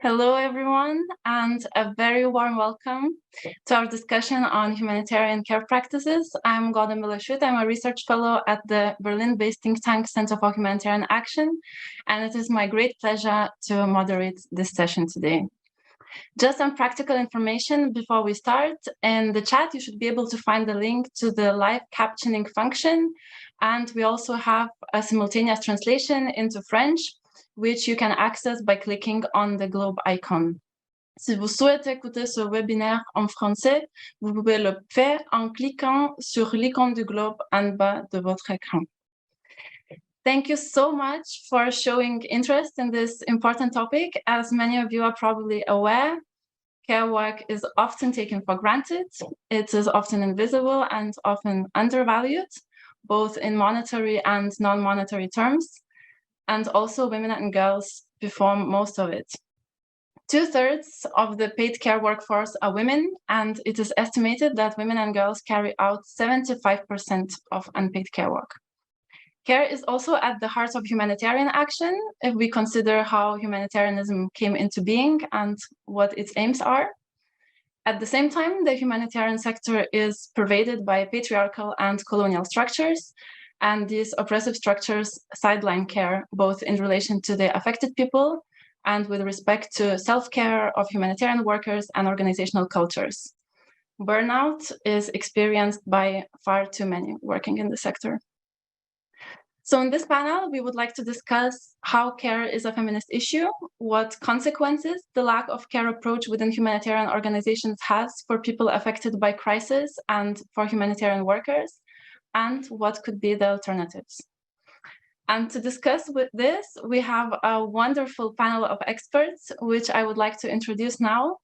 Hello, everyone, and a very warm welcome to our discussion on humanitarian care practices. I'm Goda Milasiute. I'm a research fellow at the Berlin-based think tank Center for Humanitarian Action, and it is my great pleasure to moderate this session today. Just some practical information before we start. In the chat, you should be able to find the link to the live captioning function, and we also have a simultaneous translation into French, which you can access by clicking on the globe icon. Si vous souhaitez écouter ce webinaire en français, vous pouvez le faire en cliquant sur l'icône du globe en bas de votre écran. Thank you so much for showing interest in this important topic. As many of you are probably aware, care work is often taken for granted. It is often invisible and often undervalued, both in monetary and non-monetary terms. And also women and girls perform most of it. 2/3 of the paid care workforce are women, and it is estimated that women and girls carry out 75% of unpaid care work. Care is also at the heart of humanitarian action, if we consider how humanitarianism came into being and what its aims are. At the same time, the humanitarian sector is pervaded by patriarchal and colonial structures, and these oppressive structures sideline care, both in relation to the affected people and with respect to self-care of humanitarian workers and organizational cultures. Burnout is experienced by far too many working in the sector. So in this panel, we would like to discuss how care is a feminist issue, what consequences the lack of care approach within humanitarian organizations has for people affected by crisis and for humanitarian workers, and what could be the alternatives. And to discuss with this, we have a wonderful panel of experts, which I would like to introduce now.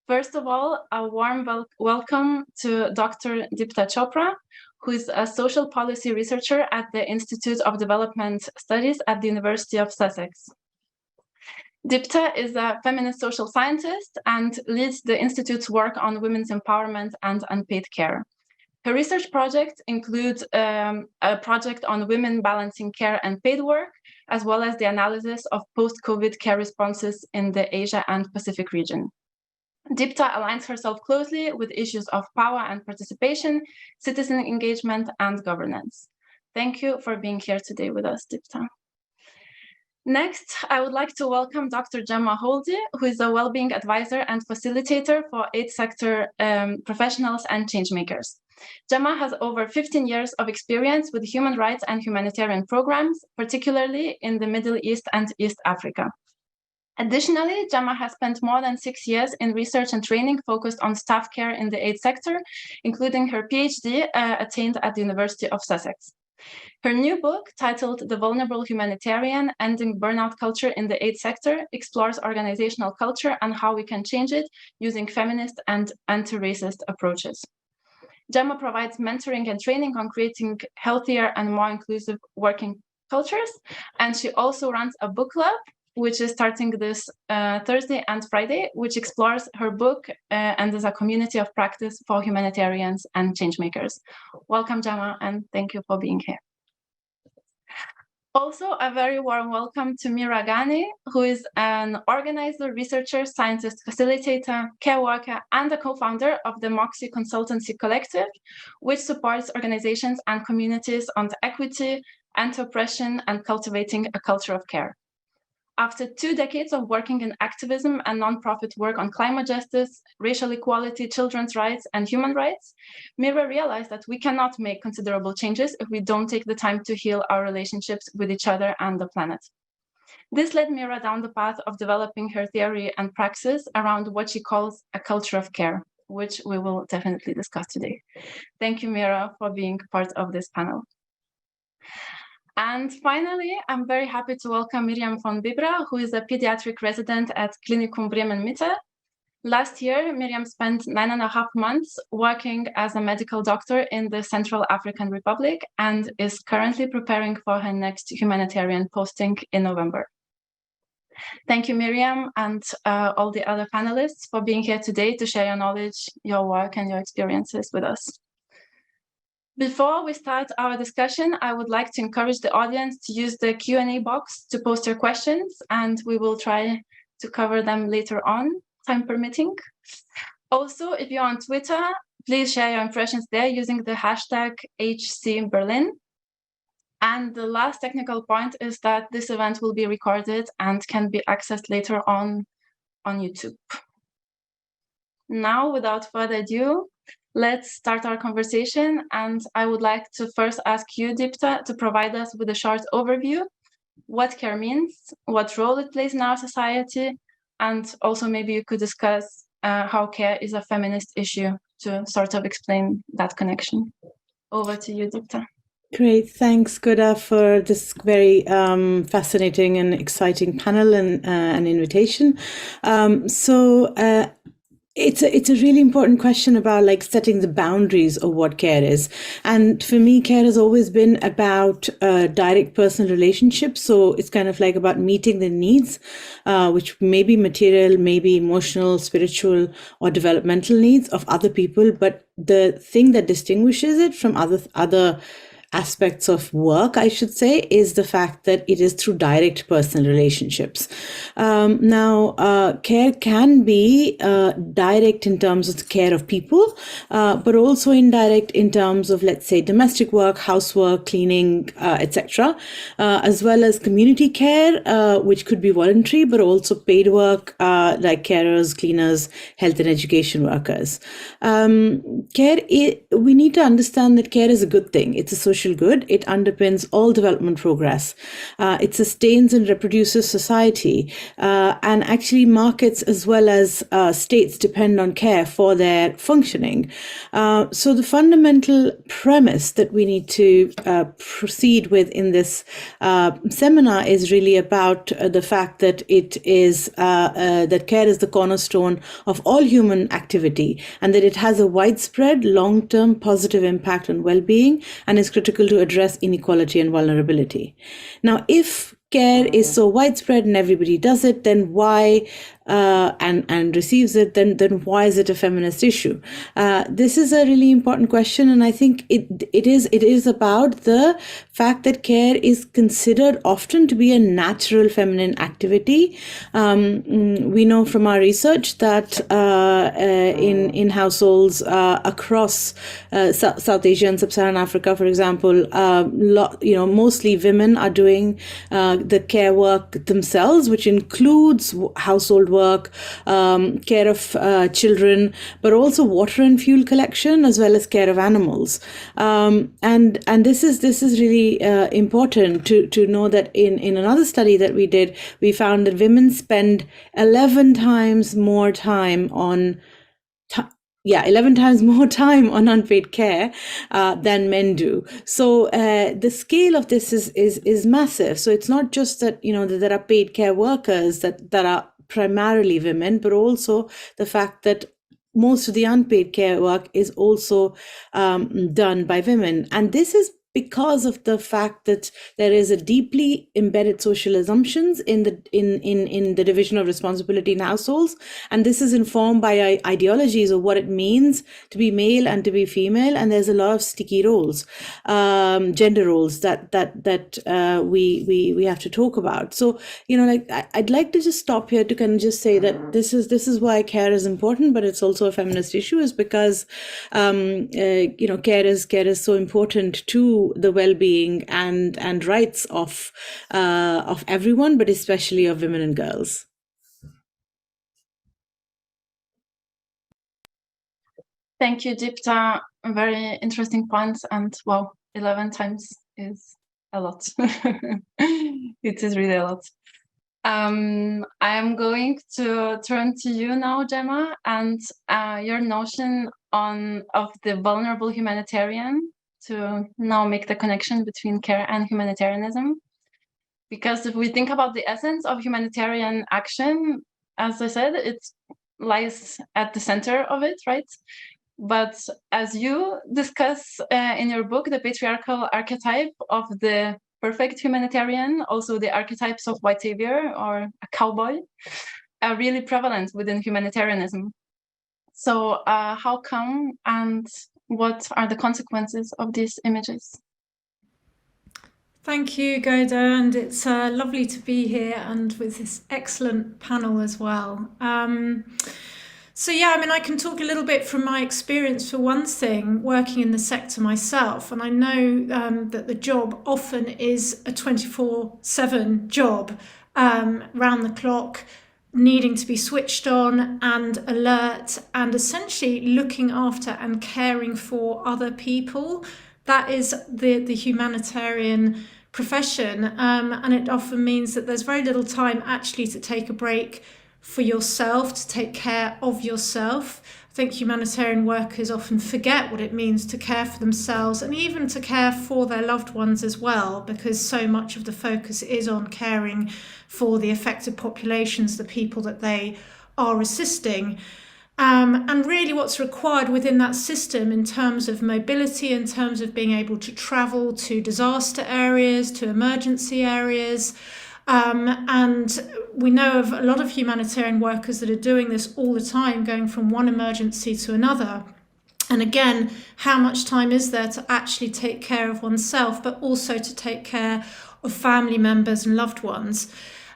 First of all, a warm welcome to Dr. Deepta Chopra, who is a social policy researcher at the Institute of Development Studies at the University of Sussex. Deepta is a feminist social scientist and leads the Institute's work on women's empowerment and unpaid care. Her research project includes a project on women balancing care and paid work, as well as the analysis of post-COVID care responses in the Asia and Pacific region. Deepta aligns herself closely with issues of power and participation, citizen engagement, and governance. Thank you for being here today with us, Deepta. Next, I would like to welcome Dr. Gemma Houldey, who is a well-being advisor and facilitator for aid sector professionals and changemakers. Gemma has over 15 years of experience with human rights and humanitarian programs, particularly in the Middle East and East Africa. Additionally, Gemma has spent more than 6 years in research and training focused on staff care in the aid sector, including her PhD attained at the University of Sussex. Her new book, titled The Vulnerable Humanitarian: Ending Burnout Culture in the Aid Sector, explores organizational culture and how we can change it using feminist and anti-racist approaches. Gemma provides mentoring and training on creating healthier and more inclusive working cultures, and she also runs a book club, which is starting this Thursday and Friday, which explores her book and is a community of practice for humanitarians and changemakers. Welcome, Gemma, and thank you for being here. Also, a very warm welcome to Meera Ghani, who is an organizer, researcher, scientist, facilitator, care worker, and a co-founder of the Moxie Consultancy collective, which supports organizations and communities on equity, anti-oppression, and cultivating a culture of care. After 2 decades of working in activism and nonprofit work on climate justice, racial equality, children's rights, and human rights, Meera realized that we cannot make considerable changes if we don't take the time to heal our relationships with each other and the planet. This led Meera down the path of developing her theory and praxis around what she calls a culture of care, which we will definitely discuss today. Thank you, Meera, for being part of this panel. And finally, I'm very happy to welcome Miriam von Bibra, who is a pediatric resident at Klinikum Bremen-Mitte. Last year, Miriam spent 9.5 months working as a medical doctor in the Central African Republic and is currently preparing for her next humanitarian posting in November. Thank you, Miriam, and all the other panelists for being here today to share your knowledge, your work, and your experiences with us. Before we start our discussion, I would like to encourage the audience to use the Q&A box to post your questions, and we will try to cover them later on, time permitting. Also, if you're on Twitter, please share your impressions there using the hashtag HCBerlin. And the last technical point is that this event will be recorded and can be accessed later on YouTube. Now, without further ado, let's start our conversation. And I would like to first ask you, Dipta, to provide us with a short overview, what care means, what role it plays in our society, and also maybe you could discuss how care is a feminist issue to sort of explain that connection. Over to you, Dipta. Great. Thanks, Goda, for this very fascinating and exciting panel and invitation. It's a really important question about like setting the boundaries of what care is. And for me, care has always been about direct personal relationships. So it's kind of like about meeting the needs, which may be material, maybe emotional, spiritual, or developmental needs of other people. But the thing that distinguishes it from other aspects of work, I should say, is the fact that it is through direct personal relationships. Care can be direct in terms of the care of people, but also indirect in terms of, let's say, domestic work, housework, cleaning, etc., as well as community care, which could be voluntary, but also paid work, like carers, cleaners, health and education workers. We need to understand that care is a good thing. It's a social good. It underpins all development progress. It sustains and reproduces society. And actually markets as well as states depend on care for their functioning. So the fundamental premise that we need to proceed with in this seminar is really about the fact that it is that care is the cornerstone of all human activity, and that it has a widespread, long-term positive impact on well-being and is critical to address inequality and vulnerability. Now, if care is so widespread and everybody does it, then why and receives it, then why is it a feminist issue? This is a really important question, and I think it is about the fact that care is considered often to be a natural feminine activity. We know from our research that in households across South Asia and Sub-Saharan Africa, for example, mostly women are doing the care work themselves, which includes household work, care of children, but also water and fuel collection, as well as care of animals. And this is really important to know that in another study that we did, we found that women spend 11 times more time on 11 times more time on unpaid care than men do. So the scale of this is massive. So it's not just that, that there are paid care workers that are primarily women, but also the fact that most of the unpaid care work is also done by women. And this is because of the fact that there is a deeply embedded social assumptions in the division of responsibility in households, and this is informed by ideologies of what it means to be male and to be female, and there's a lot of sticky roles, gender roles that we have to talk about. So I'd like to just stop here to kind of just say that this is why care is important, but it's also a feminist issue, is because care is so important to the well-being and rights of everyone, but especially of women and girls. Thank you, Dipta. Very interesting points, and wow, 11 times is a lot. It is really a lot. I am going to turn to you now, Gemma, and your notion of the vulnerable humanitarian, to now make the connection between care and humanitarianism. Because if we think about the essence of humanitarian action, as I said, it lies at the center of it, right? But as you discuss in your book, the patriarchal archetype of the perfect humanitarian, also the archetypes of white savior or a cowboy, are really prevalent within humanitarianism. So how come, and what are the consequences of these images? Thank you, Goda, and it's lovely to be here and with this excellent panel as well. I can talk a little bit from my experience for one thing, working in the sector myself, and I know that the job often is a 24/7 job, round the clock, needing to be switched on and alert and essentially looking after and caring for other people. That is the humanitarian profession, and it often means that there's very little time actually to take a break for yourself, to take care of yourself. I think humanitarian workers often forget what it means to care for themselves and even to care for their loved ones as well, because so much of the focus is on caring for the affected populations, the people that they are assisting. And really what's required within that system in terms of mobility, in terms of being able to travel to disaster areas, to emergency areas. And we know of a lot of humanitarian workers that are doing this all the time, going from one emergency to another. And again, how much time is there to actually take care of oneself, but also to take care of family members and loved ones?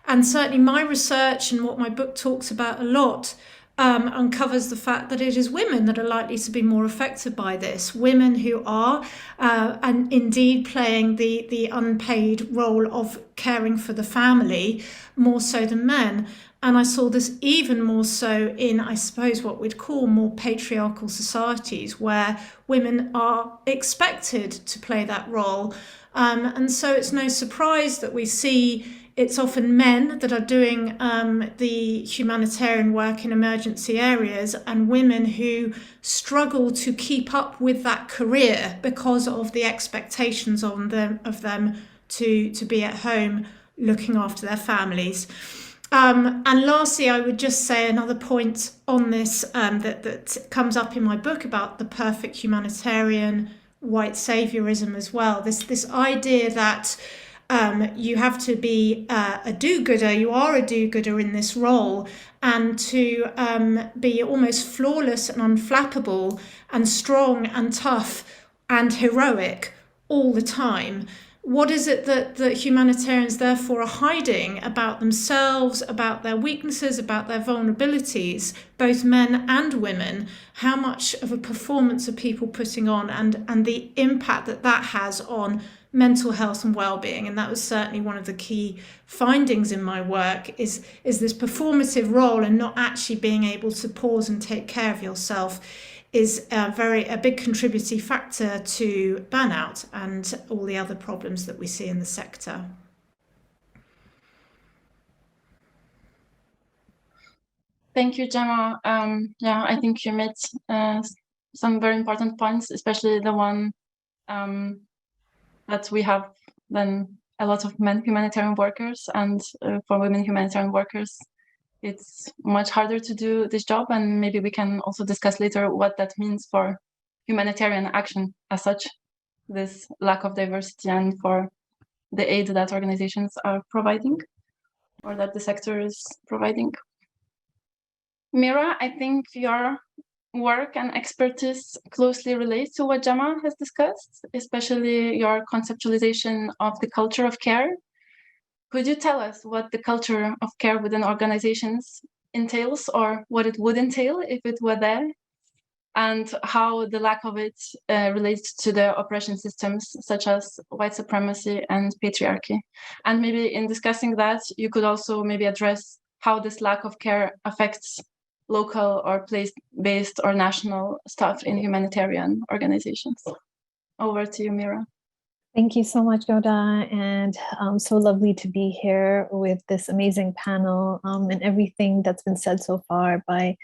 And certainly my research and what my book talks about a lot uncovers the fact that it is women that are likely to be more affected by this. Women who are and indeed playing the unpaid role of caring for the family more so than men. And I saw this even more so in, I suppose, what we'd call more patriarchal societies, where women are expected to play that role. And so it's no surprise that we see it's often men that are doing the humanitarian work in emergency areas, and women who struggle to keep up with that career because of the expectations of them to be at home looking after their families. And lastly, I would just say another point on this that comes up in my book about the perfect humanitarian, white saviorism as well. This idea that you have to be a do-gooder, you are a do-gooder in this role, and to be almost flawless and unflappable and strong and tough and heroic all the time. What is it that humanitarians therefore are hiding about themselves, about their weaknesses, about their vulnerabilities, both men and women? How much of a performance are people putting on, and the impact that has on mental health and well-being? And that was certainly one of the key findings in my work, is this performative role and not actually being able to pause and take care of yourself is a big contributing factor to burnout and all the other problems that we see in the sector. Thank you, Gemma. I think you made some very important points, especially the one that we have then a lot of men humanitarian workers, and for women humanitarian workers, it's much harder to do this job. And maybe we can also discuss later what that means for humanitarian action as such, this lack of diversity, and for the aid that organizations are providing or that the sector is providing. Meera, I think your work and expertise closely relate to what Gemma has discussed, especially your conceptualization of the culture of care. Could you tell us what the culture of care within organizations entails, or what it would entail if it were there, and how the lack of it relates to the oppression systems such as white supremacy and patriarchy? And maybe in discussing that, you could also maybe address how this lack of care affects local or place-based or national staff in humanitarian organizations. Over to you, Meera. Thank you so much, Goda, and so lovely to be here with this amazing panel, and everything that's been said so far by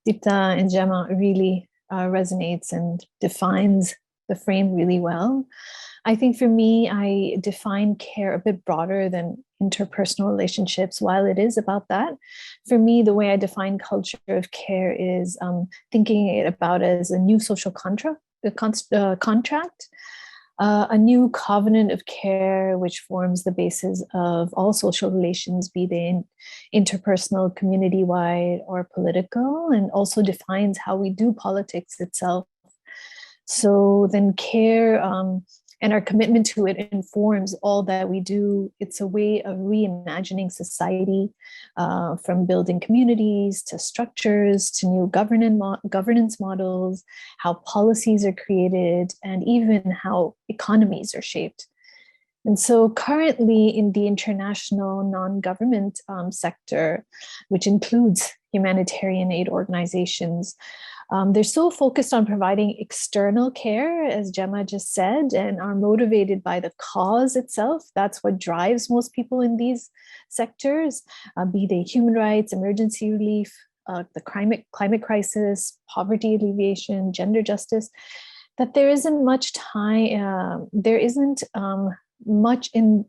Deepta and Gemma really resonates and defines the frame really well. I think for me, I define care a bit broader than interpersonal relationships. While it is about that, for me, the way I define culture of care is thinking it about as a new social contract, a new covenant of care, which forms the basis of all social relations, be they interpersonal, community-wide, or political, and also defines how we do politics itself. So then care And our commitment to it informs all that we do. It's a way of reimagining society, from building communities to structures to new governance models, how policies are created, and even how economies are shaped. And so currently in the international non-government sector, which includes humanitarian aid organizations, they're so focused on providing external care, as Gemma just said, and are motivated by the cause itself. That's what drives most people in these sectors, be they human rights, emergency relief, the climate crisis, poverty alleviation, gender justice, that there isn't much time, there isn't much in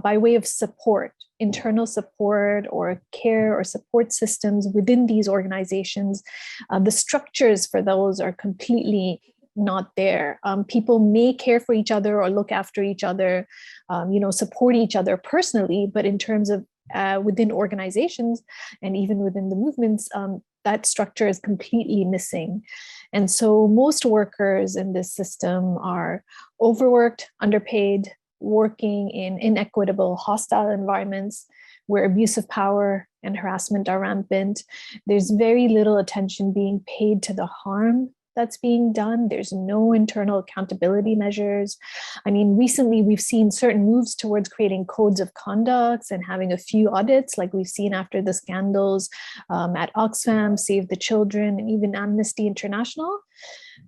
by way of support, internal support or care or support systems within these organizations. The structures for those are completely not there. People may care for each other or look after each other, support each other personally, but in terms of within organizations and even within the movements, that structure is completely missing. And so most workers in this system are overworked, underpaid, working in inequitable, hostile environments where abuse of power and harassment are rampant. There's very little attention being paid to the harm that's being done. There's no internal accountability measures. I mean, recently we've seen certain moves towards creating codes of conduct and having a few audits, like we've seen after the scandals at Oxfam, Save the Children, and even Amnesty International.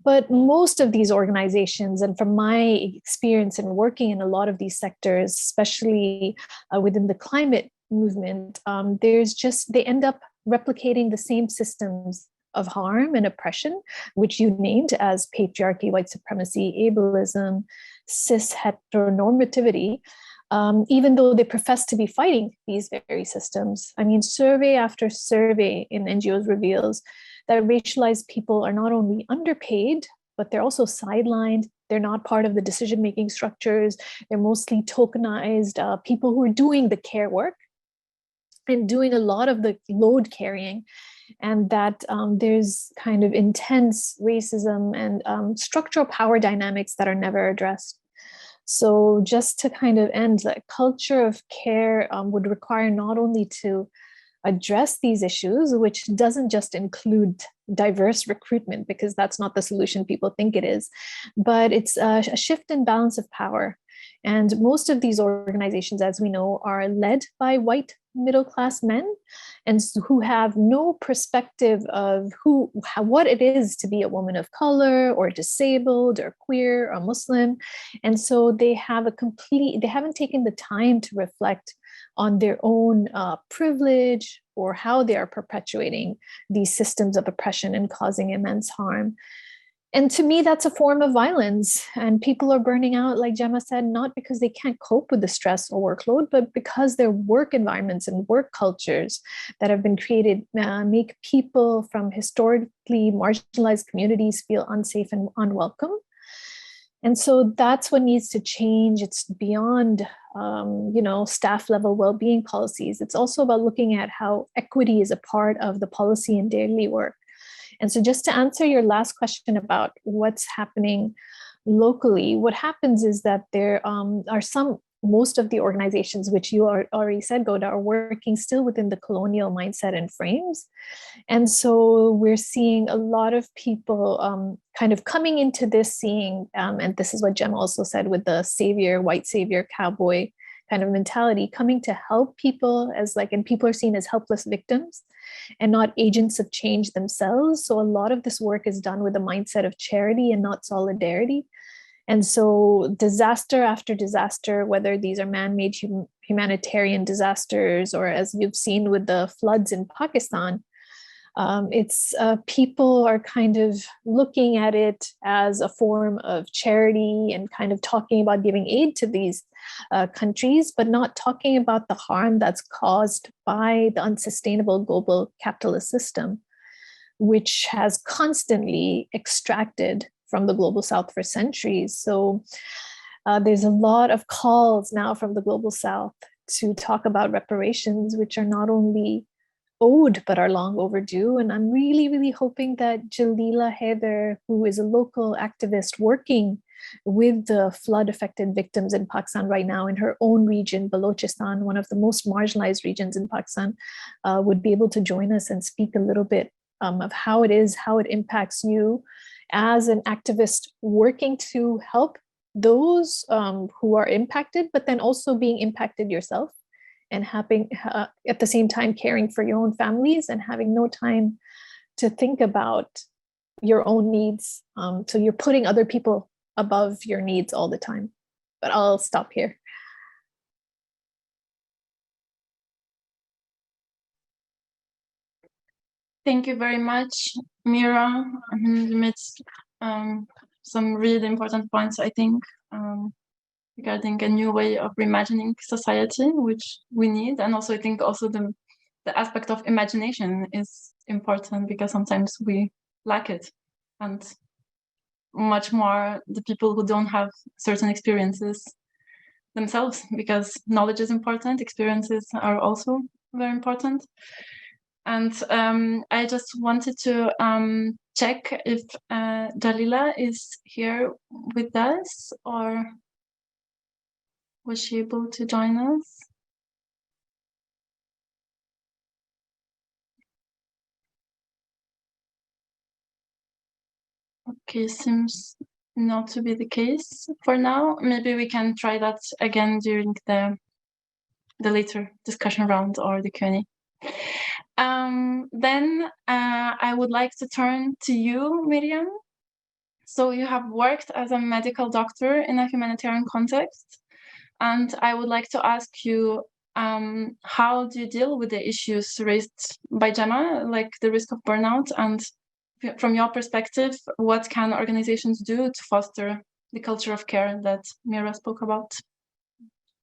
But most of these organizations, and from my experience in working in a lot of these sectors, especially within the climate movement, they end up replicating the same systems of harm and oppression, which you named as patriarchy, white supremacy, ableism, cis heteronormativity, even though they profess to be fighting these very systems. I mean, survey after survey in NGOs reveals that racialized people are not only underpaid, but they're also sidelined. They're not part of the decision-making structures. They're mostly tokenized people who are doing the care work and doing a lot of the load carrying. And that there's kind of intense racism and structural power dynamics that are never addressed. So just to kind of end, that culture of care would require not only to address these issues, which doesn't just include diverse recruitment, because that's not the solution people think it is, but it's a shift in balance of power. And most of these organizations, as we know, are led by white middle-class men, and who have no perspective of what it is to be a woman of color or disabled or queer or Muslim. And so they haven't taken the time to reflect on their own privilege or how they are perpetuating these systems of oppression and causing immense harm. And to me, that's a form of violence. And people are burning out, like Gemma said, not because they can't cope with the stress or workload, but because their work environments and work cultures that have been created make people from historically marginalized communities feel unsafe and unwelcome. And so that's what needs to change. It's beyond, staff level well-being policies. It's also about looking at how equity is a part of the policy and daily work. And so just to answer your last question about what's happening locally, what happens is that there are most of the organizations, which you already said, Goda, are working still within the colonial mindset and frames. And so we're seeing a lot of people kind of coming into this seeing, and this is what Gemma also said with the savior, white savior, cowboy kind of mentality, coming to help people and people are seen as helpless victims and not agents of change themselves. So a lot of this work is done with a mindset of charity and not solidarity. And so disaster after disaster, whether these are man-made humanitarian disasters or as you've seen with the floods in Pakistan, people are kind of looking at it as a form of charity and kind of talking about giving aid to these countries, but not talking about the harm that's caused by the unsustainable global capitalist system, which has constantly extracted from the global south for centuries. So there's a lot of calls now from the global south to talk about reparations, which are not only owed but are long overdue. And I'm really, really hoping that Jalila Haider, who is a local activist working with the flood affected victims in Pakistan right now in her own region, Balochistan, one of the most marginalized regions in Pakistan, would be able to join us and speak a little bit of how it impacts you as an activist working to help those who are impacted, but then also being impacted yourself, and having at the same time caring for your own families and having no time to think about your own needs. So you're putting other people above your needs all the time. But I'll stop here. Thank you very much, Meera. You made some really important points, I think, regarding a new way of reimagining society, which we need. And also, I think also the aspect of imagination is important, because sometimes we lack it. And much more the people who don't have certain experiences themselves, because knowledge is important, experiences are also very important. And I just wanted to check if Dalila is here with us, or was she able to join us? Okay, seems not to be the case for now. Maybe we can try that again during the later discussion round or the Q&A. Then I would like to turn to you, Miriam. So you have worked as a medical doctor in a humanitarian context, and I would like to ask you, how do you deal with the issues raised by Gemma, like the risk of burnout, and from your perspective, what can organizations do to foster the culture of care that Meera spoke about?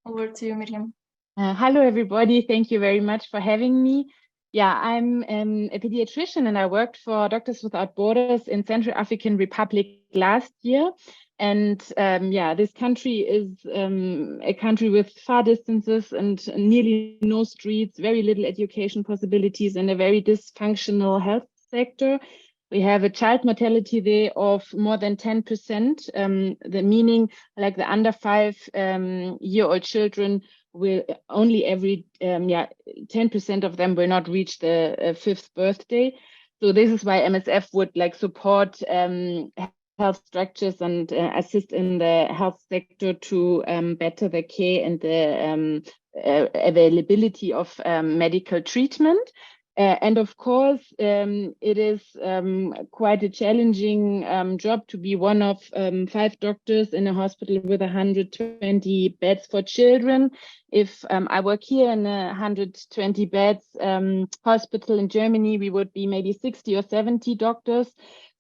Over to you, Miriam. Hello, everybody. Thank you very much for having me. Yeah, I'm a pediatrician, and I worked for Doctors Without Borders in Central African Republic last year. And yeah, this country is a country with far distances and nearly no streets, very little education possibilities, and a very dysfunctional health sector. We have a child mortality there of more than 10%, the meaning like the under 5-year-old children will only every 10% of them will not reach the 5th birthday. So this is why MSF would like support health structures and assist in the health sector to better the care and the availability of medical treatment. And of course, it is quite a challenging job to be one of 5 doctors in a hospital with 120 beds for children. If I work here in a 120 beds hospital in Germany, we would be maybe 60 or 70 doctors.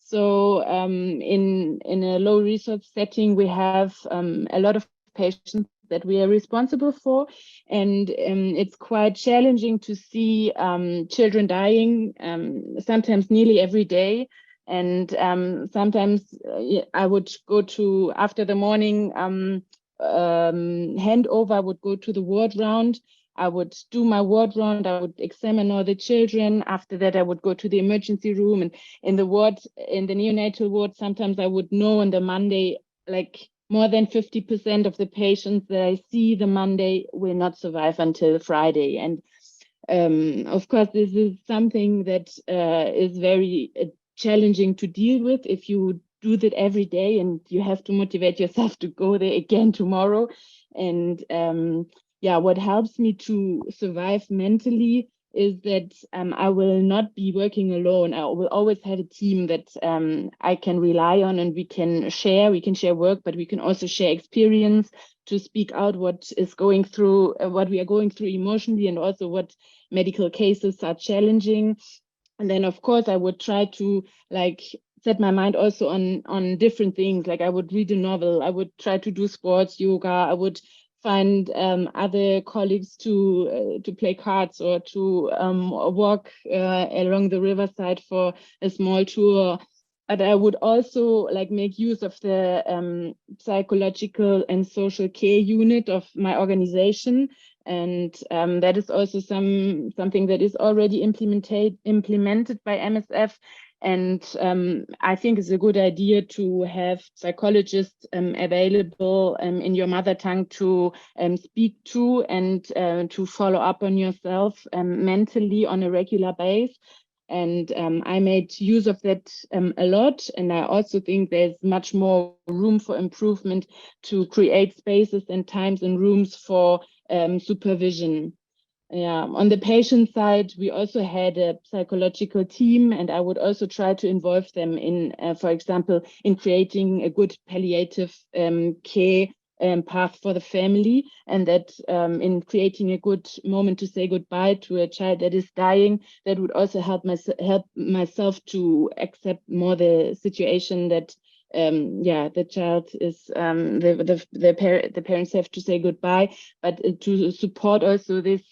So in a low resource setting, we have a lot of patients that we are responsible for, and it's quite challenging to see children dying, sometimes nearly every day. And sometimes I would go to, after the morning handover, I would go to the ward round. I would do my ward round. I would examine all the children. After that, I would go to the emergency room, and in the ward, in the neonatal ward, sometimes I would know on the Monday, like, more than 50% of the patients that I see the Monday will not survive until Friday. And of course, this is something that is very challenging to deal with if you do that every day, and you have to motivate yourself to go there again tomorrow. And yeah, what helps me to survive mentally is that I will not be working alone. I will always have a team that I can rely on, and we can share work, but we can also share experience to speak out what is going through, what we are going through emotionally, and also what medical cases are challenging. And then of course I would try to like set my mind also on different things. Like I would read a novel, I would try to do sports, yoga, I would find other colleagues to play cards, or to walk along the riverside for a small tour. But I would also like make use of the psychological and social care unit of my organization. And that is also something that is already implemented by MSF. And I think it's a good idea to have psychologists available in your mother tongue to speak to and to follow up on yourself mentally on a regular basis. And I made use of that a lot. And I also think there's much more room for improvement to create spaces and times and rooms for supervision. Yeah, on the patient side, we also had a psychological team, and I would also try to involve them in, for example, in creating a good palliative care path for the family, and that in creating a good moment to say goodbye to a child that is dying, that would also help myself to accept more the situation that the child is the parents have to say goodbye, but to support also this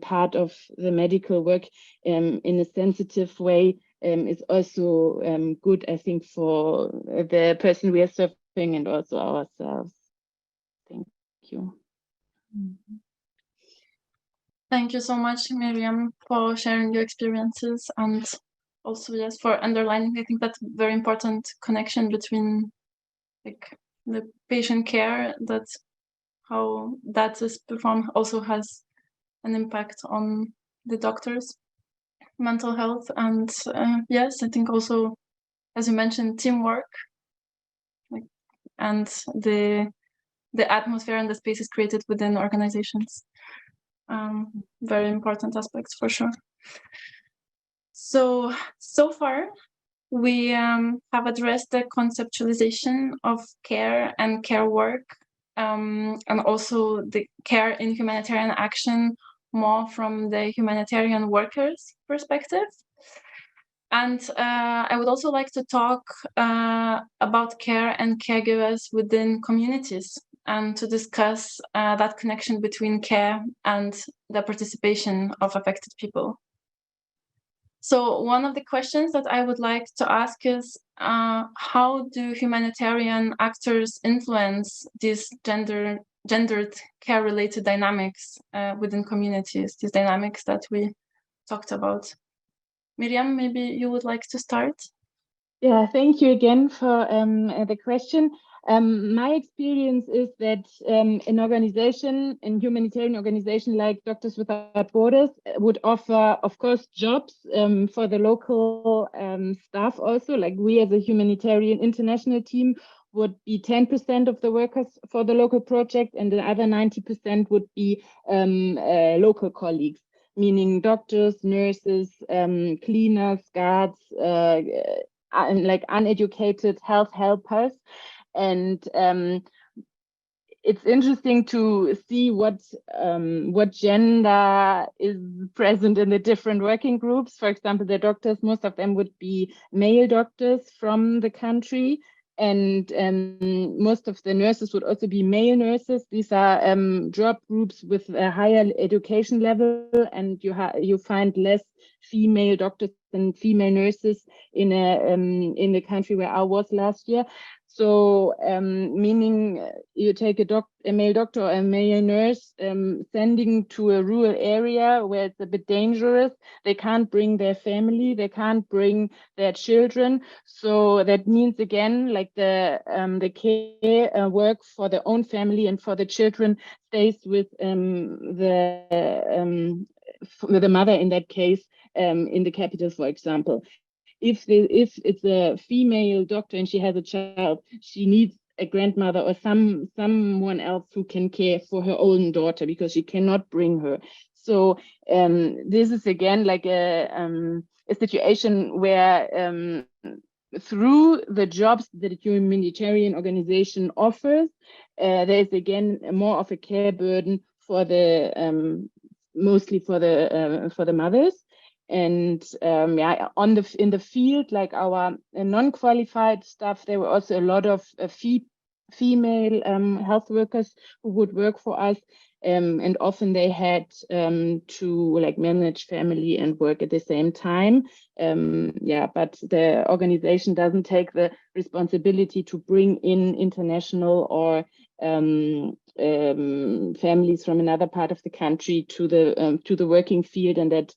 part of the medical work in a sensitive way is also good, I think, for the person we are serving and also ourselves. Thank you. Thank you so much, Miriam, for sharing your experiences and also, yes, for underlining, I think that's very important connection between like the patient care, that how that is performed also has an impact on the doctor's mental health. And yes, I think also, as you mentioned, teamwork, and the atmosphere and the spaces created within organizations. Very important aspects for sure. So far, we have addressed the conceptualization of care and care work, and also the care in humanitarian action more from the humanitarian workers' perspective. And I would also like to talk about care and caregivers within communities, and to discuss that connection between care and the participation of affected people. So one of the questions that I would like to ask is, how do humanitarian actors influence these gendered care-related dynamics within communities, these dynamics that we talked about? Miriam, maybe you would like to start? Yeah, thank you again for the question. My experience is that an organization, a humanitarian organization like Doctors Without Borders would offer, of course, jobs for the local staff also. Like we as a humanitarian international team would be 10% of the workers for the local project, and the other 90% would be local colleagues, meaning doctors, nurses, cleaners, guards, and like uneducated health helpers. And it's interesting to see what gender is present in the different working groups. For example, the doctors, most of them would be male doctors from the country, and most of the nurses would also be male nurses. These are job groups with a higher education level, and you find less female doctors and female nurses in the country where I was last year. So meaning you take a male doctor or a male nurse sending to a rural area where it's a bit dangerous. They can't bring their family, they can't bring their children. So that means again, like the care work for their own family and for the children stays with the mother in that case, in the capital, for example. If it's a female doctor and she has a child, she needs a grandmother or someone else who can care for her own daughter because she cannot bring her. So this is again like a situation where through the jobs that a humanitarian organization offers, there is again more of a care burden for the mostly for the mothers. And yeah, in the field, like our non-qualified staff, there were also a lot of female health workers who would work for us, and often they had to like manage family and work at the same time. Yeah, but the organization doesn't take the responsibility to bring in international or families from another part of the country to the working field, and that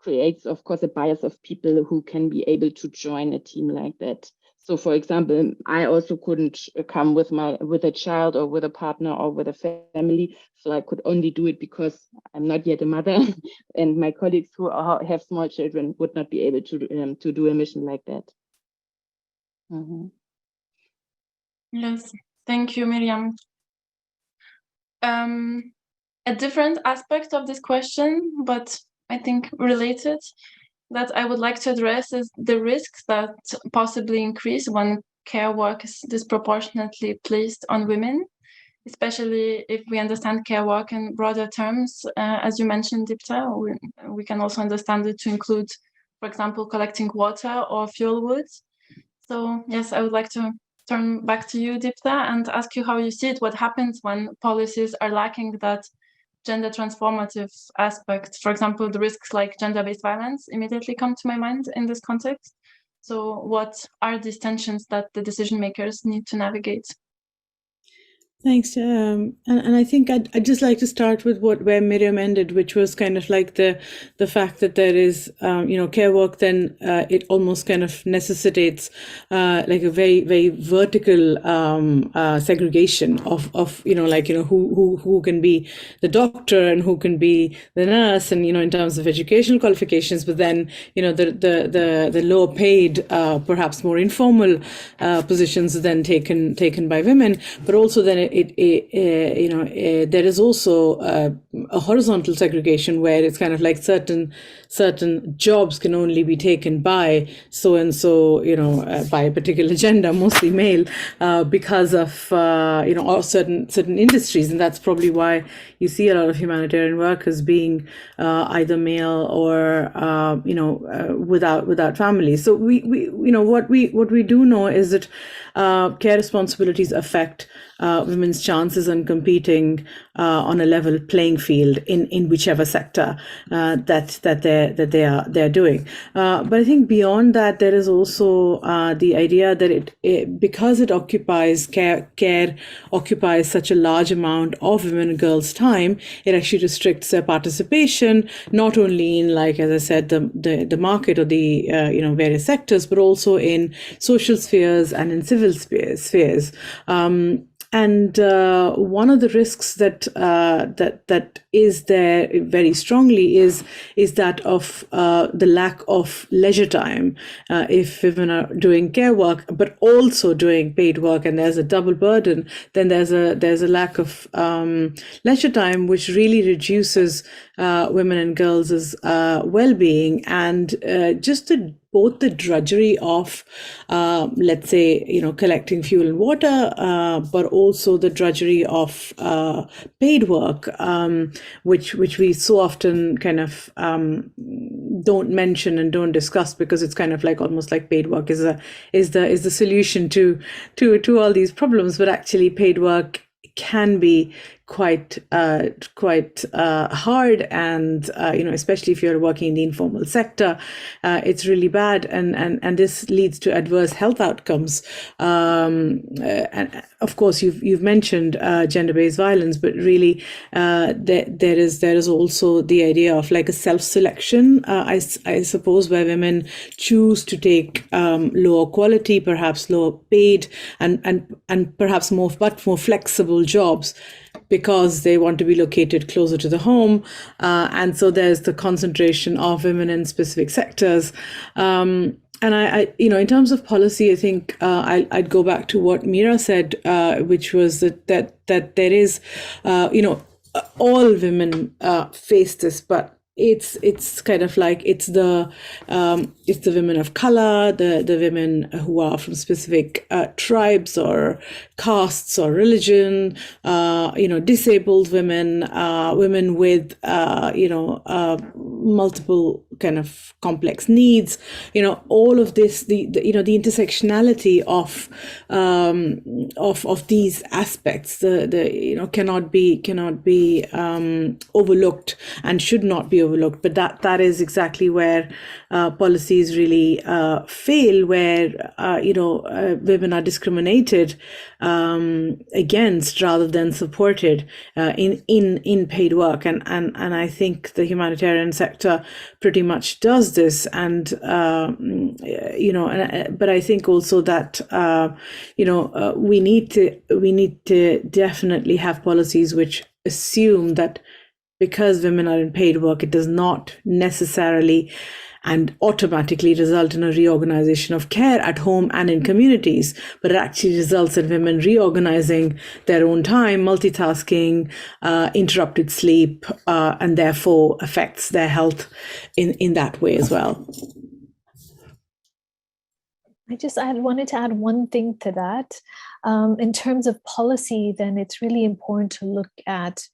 creates, of course, a bias of people who can be able to join a team like that. So, for example, I also couldn't come with a child or with a partner or with a family. So I could only do it because I'm not yet a mother, and my colleagues who have small children would not be able to do a mission like that. Yes, thank you, Miriam. A different aspect of this question, but I think related, that I would like to address is the risks that possibly increase when care work is disproportionately placed on women, especially if we understand care work in broader terms. As you mentioned, Dipta, we can also understand it to include, for example, collecting water or fuel wood. So yes, I would like to turn back to you, Dipta, and ask you how you see it. What happens when policies are lacking that gender transformative aspect? For example, the risks like gender-based violence immediately come to my mind in this context. So what are these tensions that the decision makers need to navigate? Thanks. And I think I'd just like to start with where Miriam ended, which was kind of like the fact that there is, care work, then it almost kind of necessitates like a very, very vertical segregation of who can be the doctor and who can be the nurse, and, in terms of educational qualifications, but then, the lower paid, perhaps more informal positions are then taken by women, but also then there is also a horizontal segregation where it's kind of like certain jobs can only be taken by so and so, by a particular gender, mostly male, because of or certain industries, and that's probably why you see a lot of humanitarian workers being either male or without families. So we what we do know is that care responsibilities affect women's chances on competing on a level playing field in whichever sector that they're doing. But I think beyond that, there is also the idea that it because it occupies care occupies such a large amount of women and girls' time, it actually restricts their participation, not only in, like, as I said, the market or the various sectors, but also in social spheres and in civil spheres. And one of the risks that is there very strongly is that of the lack of leisure time. If women are doing care work but also doing paid work, and there's a double burden, then there's a lack of leisure time, which really reduces women and girls' well-being, and just both the drudgery of, let's say, collecting fuel and water, but also the drudgery of paid work, which we so often kind of don't mention and don't discuss, because it's kind of like almost like paid work is the solution to all these problems. But actually, paid work can be quite hard, and especially if you're working in the informal sector, it's really bad, and this leads to adverse health outcomes. And of course, you've mentioned gender-based violence, but really there is also the idea of like a self-selection, I suppose, where women choose to take lower quality, perhaps lower paid, and perhaps more flexible jobs, because they want to be located closer to the home, and so there's the concentration of women in specific sectors. And I in terms of policy, I think I'd go back to what Meera said, which was that there is, all women face this, but it's kind of like it's the women of color, the women who are from specific tribes or castes or religion, disabled women, women with multiple kind of complex needs, all of this, the intersectionality of these aspects, cannot be overlooked and should not be overlooked. But that is exactly where policies really fail, where women are discriminated against rather than supported in paid work, and I think the humanitarian sector pretty much does this, and but I think also that we need to definitely have policies which assume that because women are in paid work, it does not necessarily and automatically result in a reorganization of care at home and in communities, but it actually results in women reorganizing their own time, multitasking, interrupted sleep, and therefore affects their health in that way as well. I wanted to add one thing to that. In terms of policy, then it's really important to look at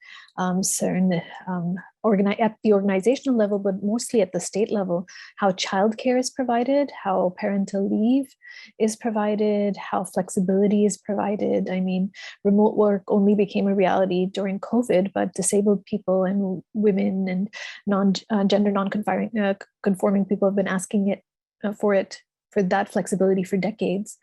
certain at the organizational level, but mostly at the state level, how childcare is provided, how parental leave is provided, how flexibility is provided. I mean, remote work only became a reality during COVID, but disabled people and women and gender non-conforming people have been asking for that flexibility for decades.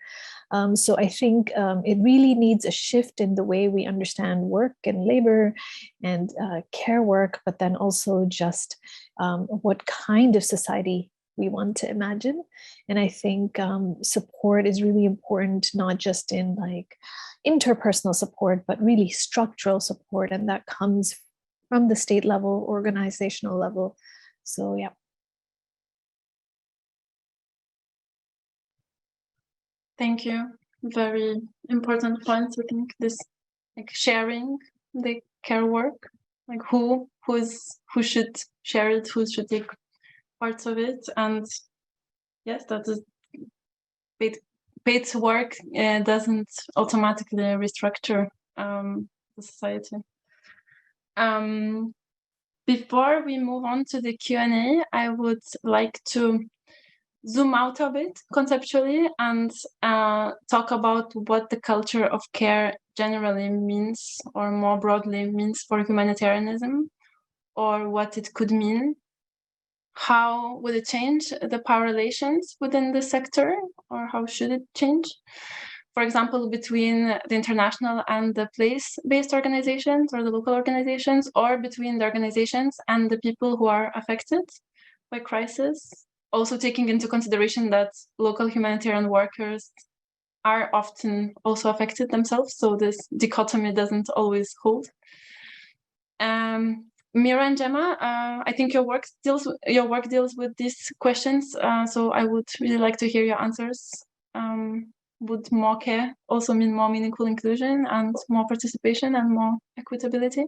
So I think it really needs a shift in the way we understand work and labor and care work, but then also just what kind of society we want to imagine. And I think support is really important, not just in like interpersonal support, but really structural support. And that comes from the state level, organizational level. So yeah. Thank you. Very important points. I think this, like sharing the care work, like who should share it, who should take parts of it, and yes, that is paid work doesn't automatically restructure the society. Before we move on to the Q&A, I would like to zoom out a bit conceptually and talk about what the culture of care generally means, or more broadly means for humanitarianism, or what it could mean. How would it change the power relations within the sector, or how should it change? For example, between the international and the place-based organizations or the local organizations, or between the organizations and the people who are affected by crisis. Also taking into consideration that local humanitarian workers are often also affected themselves, so this dichotomy doesn't always hold. Meera and Gemma, I think your work deals with these questions, so I would really like to hear your answers. Would more care also mean more meaningful inclusion and more participation and more equitability?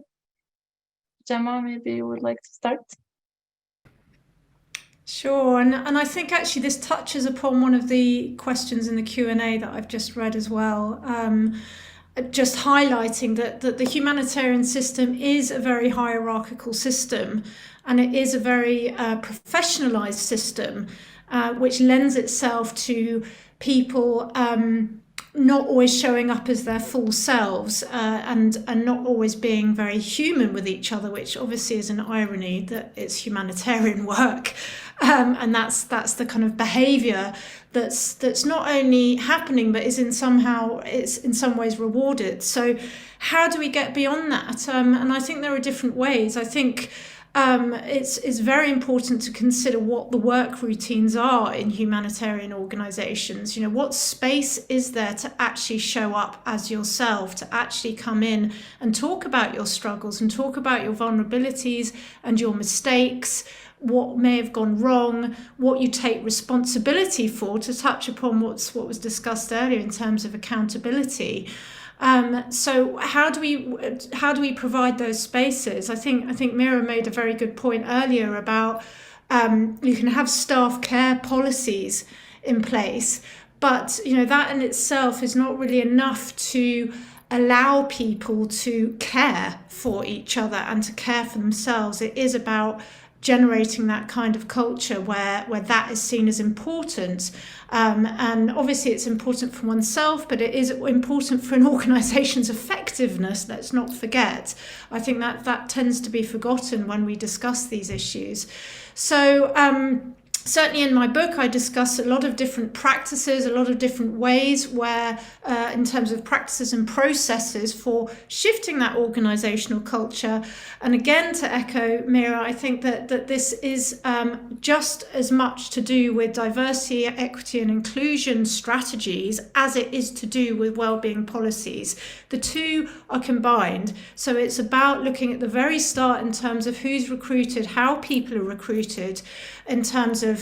Gemma, maybe you would like to start. Sure, and I think actually this touches upon one of the questions in the Q&A that I've just read as well, just highlighting that the humanitarian system is a very hierarchical system, and it is a very professionalized system, which lends itself to people not always showing up as their full selves, and not always being very human with each other, which obviously is an irony that it's humanitarian work. And that's the kind of behavior that's not only happening, but is it's in some ways rewarded. So how do we get beyond that? And I think there are different ways. I think it's very important to consider what the work routines are in humanitarian organizations. What space is there to actually show up as yourself, to actually come in and talk about your struggles and talk about your vulnerabilities and your mistakes, what may have gone wrong, what you take responsibility for, to touch upon what was discussed earlier in terms of accountability. So how do we provide those spaces? I think Meera made a very good point earlier about you can have staff care policies in place, but that in itself is not really enough to allow people to care for each other and to care for themselves. It is about generating that kind of culture where that is seen as important. And obviously it's important for oneself, but it is important for an organisation's effectiveness, let's not forget. I think that tends to be forgotten when we discuss these issues. So certainly in my book, I discuss a lot of different practices, a lot of different ways where, in terms of practices and processes for shifting that organisational culture. And again, to echo Meera, I think that this is just as much to do with diversity, equity and inclusion strategies as it is to do with wellbeing policies. The two are combined. So it's about looking at the very start in terms of who's recruited, how people are recruited, in terms of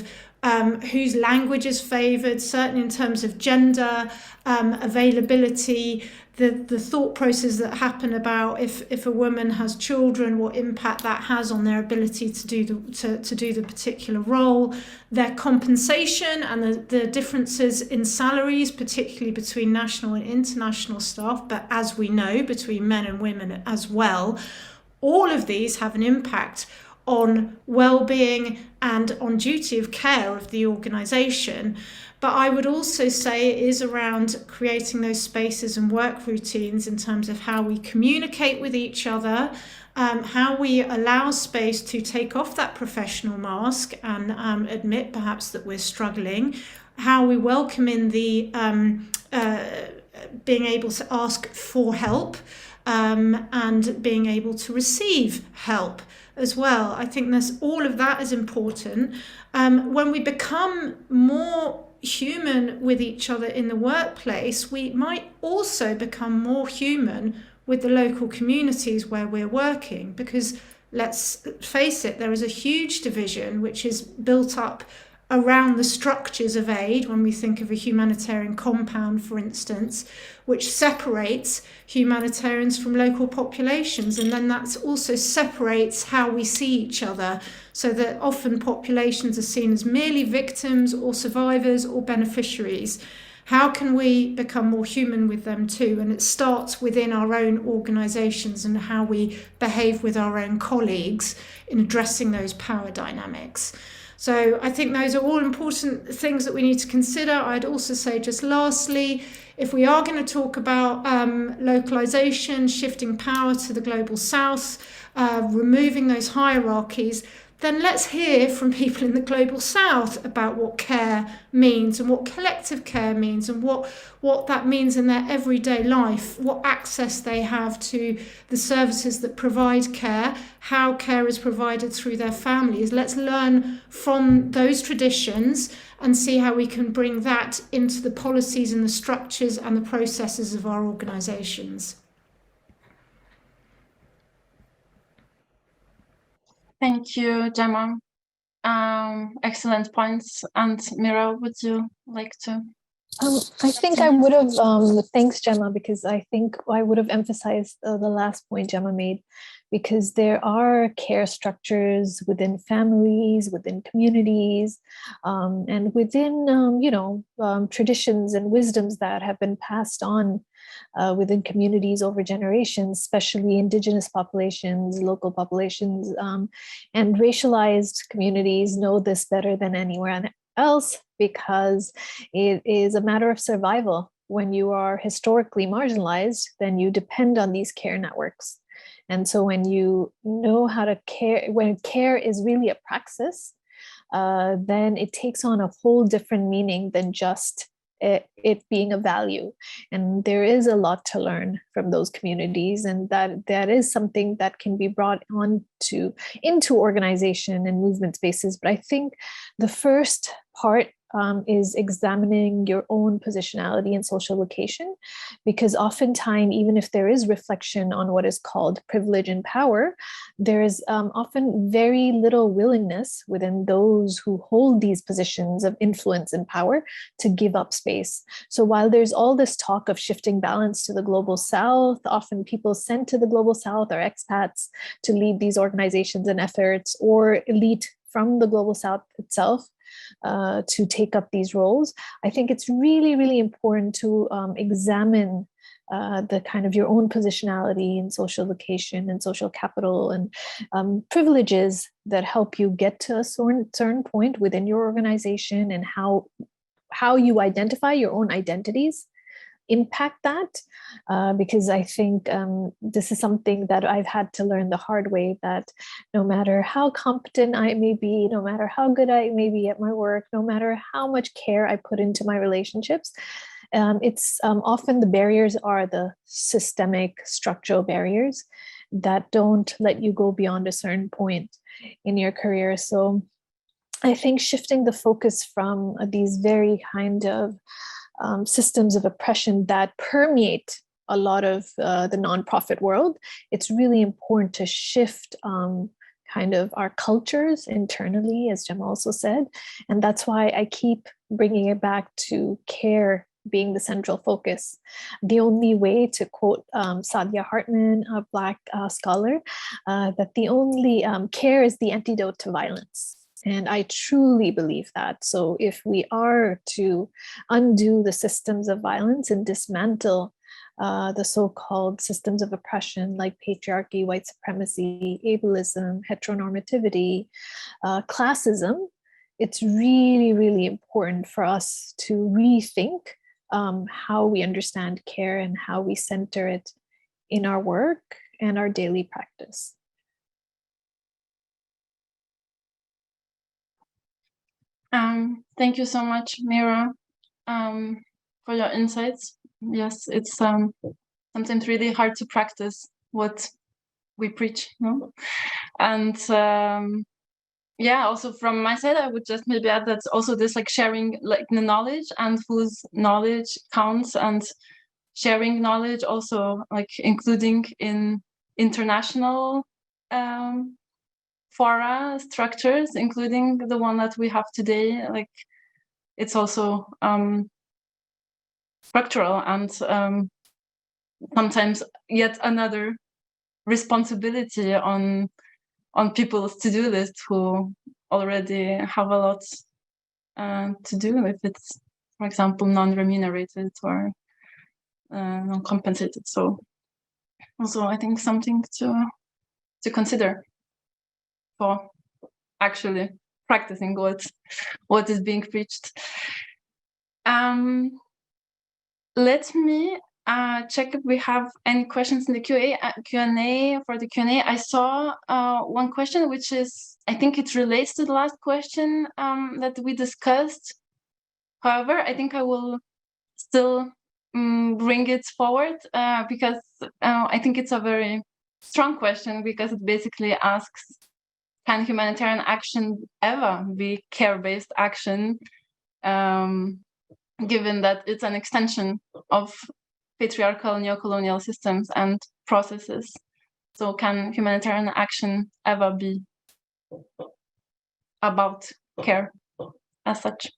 whose language is favoured, certainly in terms of gender, availability, the thought process that happen about if a woman has children, what impact that has on their ability to do the particular role, their compensation and the differences in salaries, particularly between national and international staff, but as we know, between men and women as well. All of these have an impact on well-being and on duty of care of the organisation. But I would also say it is around creating those spaces and work routines in terms of how we communicate with each other, how we allow space to take off that professional mask and admit perhaps that we're struggling, how we welcome in the being able to ask for help and being able to receive help as well. I think all of that is important. When we become more human with each other in the workplace, we might also become more human with the local communities where we're working, because let's face it, there is a huge division which is built up around the structures of aid, when we think of a humanitarian compound, for instance, which separates humanitarians from local populations. And then that also separates how we see each other, so that often populations are seen as merely victims or survivors or beneficiaries. How can we become more human with them too? And it starts within our own organisations and how we behave with our own colleagues in addressing those power dynamics. So I think those are all important things that we need to consider. I'd also say, just lastly, if we are going to talk about localisation, shifting power to the global south, removing those hierarchies, then let's hear from people in the global south about what care means and what collective care means and what that means in their everyday life, what access they have to the services that provide care, how care is provided through their families. Let's learn from those traditions and see how we can bring that into the policies and the structures and the processes of our organisations. Thank you, Gemma. Excellent points. And Meera, would you like to? I think I would have, thanks, Gemma, because I think I would have emphasized the last point Gemma made, because there are care structures within families, within communities, and within, traditions and wisdoms that have been passed on within communities over generations, especially Indigenous populations, local populations, and racialized communities know this better than anywhere else, because it is a matter of survival. When you are historically marginalized, then you depend on these care networks. And so when you know how to care, when care is really a praxis, then it takes on a whole different meaning than just it being a value. And there is a lot to learn from those communities, and that is something that can be brought on into organization and movement spaces. But I think the first part is examining your own positionality and social location, because oftentimes, even if there is reflection on what is called privilege and power, there is often very little willingness within those who hold these positions of influence and power to give up space. So while there's all this talk of shifting balance to the global south, often people sent to the global south are expats to lead these organizations and efforts, or elite from the global south itself to take up these roles. I think it's really, really important to examine the kind of your own positionality and social location and social capital and privileges that help you get to a certain point within your organization, and how you identify your own identities impact that, because I think this is something that I've had to learn the hard way, that no matter how competent I may be, no matter how good I may be at my work, no matter how much care I put into my relationships, it's often the barriers are the systemic structural barriers that don't let you go beyond a certain point in your career. So I think shifting the focus from these very kind of systems of oppression that permeate a lot of the nonprofit world, it's really important to shift kind of our cultures internally, as Gemma also said. And that's why I keep bringing it back to care being the central focus. The only way, to quote Sadia Hartman, a Black scholar, that the only care is the antidote to violence. And I truly believe that. So if we are to undo the systems of violence and dismantle the so-called systems of oppression like patriarchy, white supremacy, ableism, heteronormativity, classism, it's really, really important for us to rethink how we understand care and how we center it in our work and our daily practice. Thank you so much, Meera, for your insights. Yes, it's sometimes really hard to practice what we preach, no? And yeah, also from my side, I would just maybe add that also this like sharing like the knowledge and whose knowledge counts, and sharing knowledge also like including in international fora structures, including the one that we have today. Like it's also structural and sometimes yet another responsibility on people's to-do list who already have a lot to do, if it's, for example, non-remunerated or non-compensated. So also I think something to consider for actually practicing what is being preached. Let me check if we have any questions in the Q&A. For the Q&A, I saw one question, which is, I think it relates to the last question that we discussed. However, I think I will still bring it forward because I think it's a very strong question, because it basically asks, can humanitarian action ever be care-based action, given that it's an extension of patriarchal neocolonial systems and processes? So can humanitarian action ever be about care as such?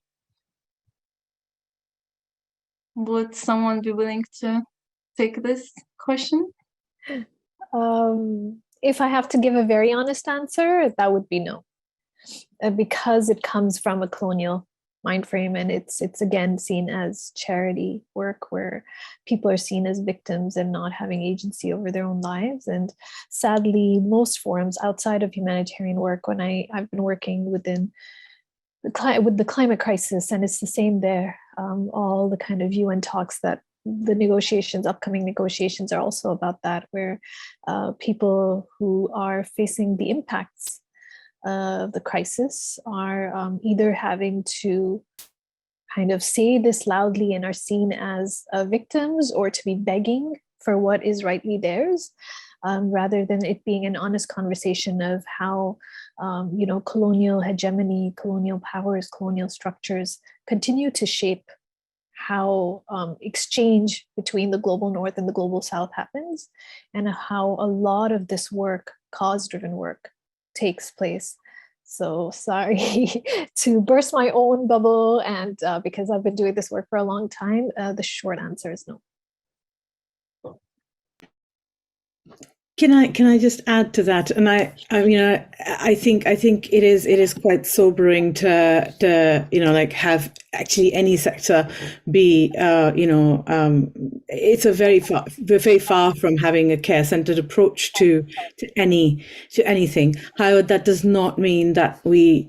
Would someone be willing to take this question? If I have to give a very honest answer, that would be no, because it comes from a colonial mind frame, and it's again seen as charity work where people are seen as victims and not having agency over their own lives. And sadly, most forums outside of humanitarian work, when I've been working within with the climate crisis, and it's the same there, all the kind of UN talks that the upcoming negotiations are also about that, where people who are facing the impacts of the crisis are either having to kind of say this loudly and are seen as victims, or to be begging for what is rightly theirs, rather than it being an honest conversation of how colonial hegemony, colonial powers, colonial structures continue to shape how exchange between the global north and the global south happens, and how a lot of this work, cause-driven work, takes place. So sorry to burst my own bubble, and because I've been doing this work for a long time, the short answer is no. Can I just add to that? And I think it is quite sobering to like have actually any sector be, it's a very far from having a care-centered approach to anything. However, that does not mean that we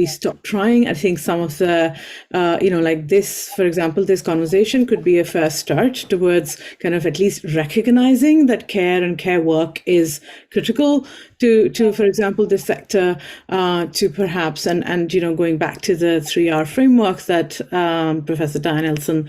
stop trying. I think some of the, like this, for example, this conversation could be a first start towards kind of at least recognizing that care and care work is critical to for example, this sector, to perhaps, and going back to the 3R framework that Professor Diane Nelson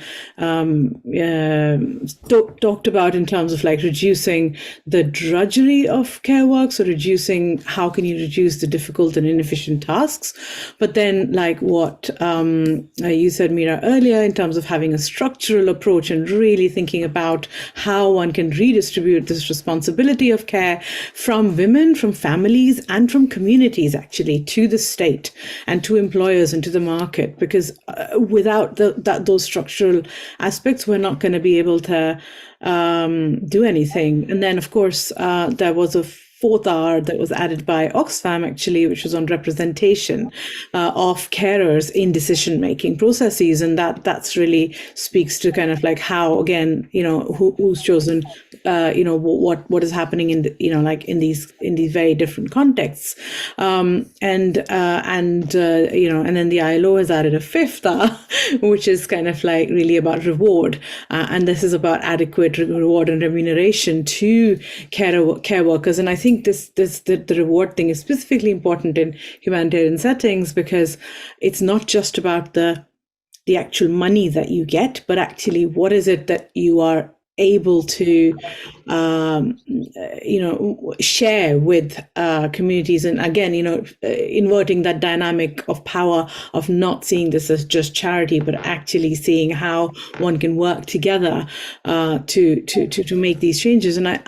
talked about in terms of like reducing the drudgery of care work, so reducing how can you reduce the difficult and inefficient tasks. But then like what you said, Meera, earlier, in terms of having a structural approach and really thinking about how one can redistribute this responsibility of care from women, from families, and from communities actually to the state and to employers and to the market, because without those structural aspects, we're not going to be able to do anything. And then, of course, there was a fourth R that was added by Oxfam, actually, which was on representation of carers in decision-making processes. And that's really speaks to kind of like how, again, who's chosen, what is happening in like in these very different contexts. And then the ILO has added a fifth R, which is kind of like really about reward. And this is about adequate reward and remuneration to care workers. And I think the reward thing is specifically important in humanitarian settings, because it's not just about the actual money that you get, but actually what is it that you are able to share with communities. And again, inverting that dynamic of power of not seeing this as just charity, but actually seeing how one can work together to make these changes. And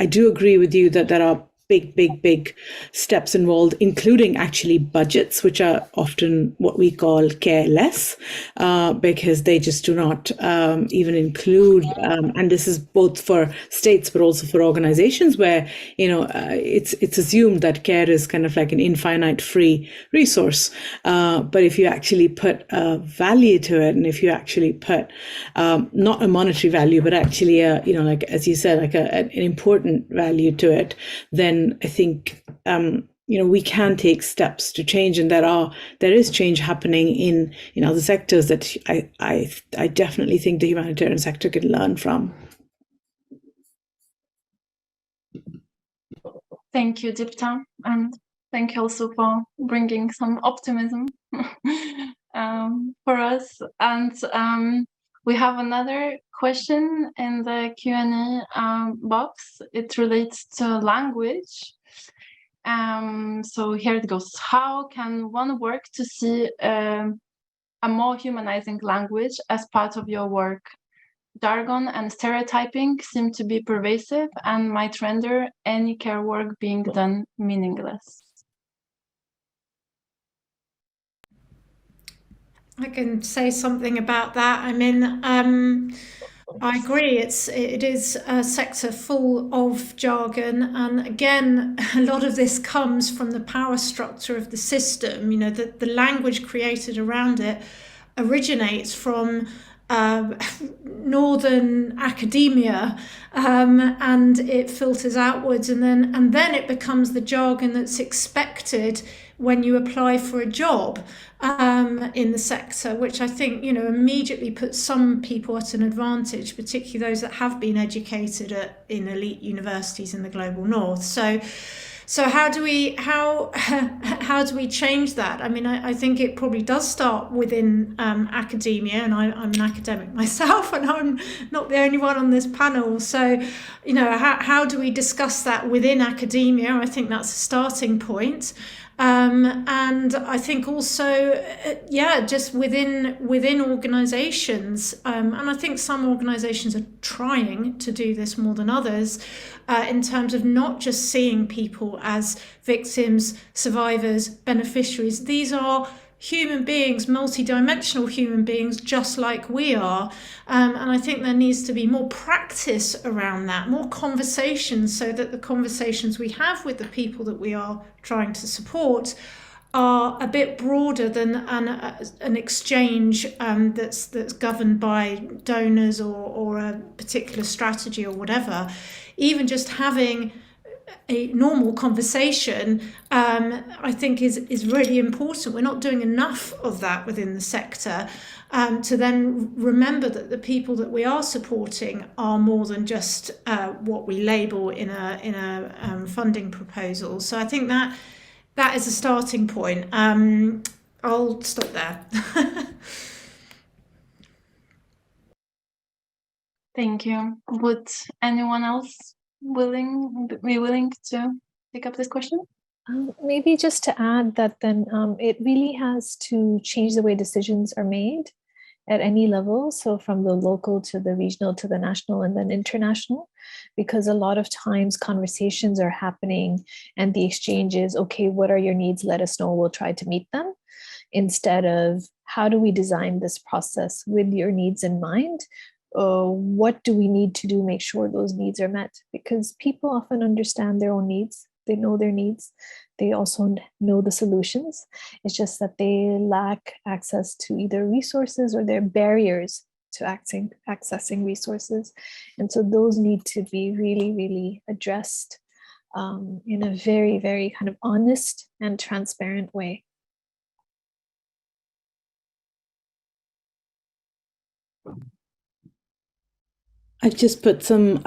I do agree with you that there are big steps involved, including actually budgets, which are often what we call careless, because they just do not even include, and this is both for states but also for organizations where it's assumed that care is kind of like an infinite free resource, but if you actually put a value to it, and if you actually put not a monetary value, but actually like as you said, like an important value to it, then I think we can take steps to change, and there is change happening in other sectors that I definitely think the humanitarian sector can learn from. Thank you, Dipta, and thank you also for bringing some optimism for us. And we have another question in the Q&A box. It relates to language. So here it goes. How can one work to see a more humanizing language as part of your work? Jargon and stereotyping seem to be pervasive and might render any care work being done meaningless. I can say something about that. I mean, I agree. It is a sector full of jargon, and again, a lot of this comes from the power structure of the system. The language created around it originates from northern academia, and it filters outwards, and then it becomes the jargon that's expected when you apply for a job in the sector, which I think immediately puts some people at an advantage, particularly those that have been educated in elite universities in the global north. So how do we change that? I mean, I think it probably does start within academia, and I'm an academic myself, and I'm not the only one on this panel. So, how do we discuss that within academia? I think that's a starting point. And I think also, just within organisations, and I think some organisations are trying to do this more than others, in terms of not just seeing people as victims, survivors, beneficiaries. These are human beings, multidimensional human beings, just like we are. And I think there needs to be more practice around that, more conversations, so that the conversations we have with the people that we are trying to support are a bit broader than an exchange that's governed by donors or a particular strategy or whatever. Even just having a normal conversation, I think is really important. We're not doing enough of that within the sector. To then remember that the people that we are supporting are more than just what we label in a funding proposal. So I think that is a starting point. I'll stop there. Thank you. Would anyone else be willing to pick up this question? Maybe just to add that then it really has to change the way decisions are made at any level. So from the local to the regional to the national and then international, because a lot of times conversations are happening and the exchange is, okay, what are your needs? Let us know, we'll try to meet them. Instead of how do we design this process with your needs in mind? What do we need to do, make sure those needs are met? Because people often understand their own needs. They know their needs. They also know the solutions. It's just that they lack access to either resources or their barriers to accessing resources. And so those need to be really, really addressed in a very, very kind of honest and transparent way. I've just put some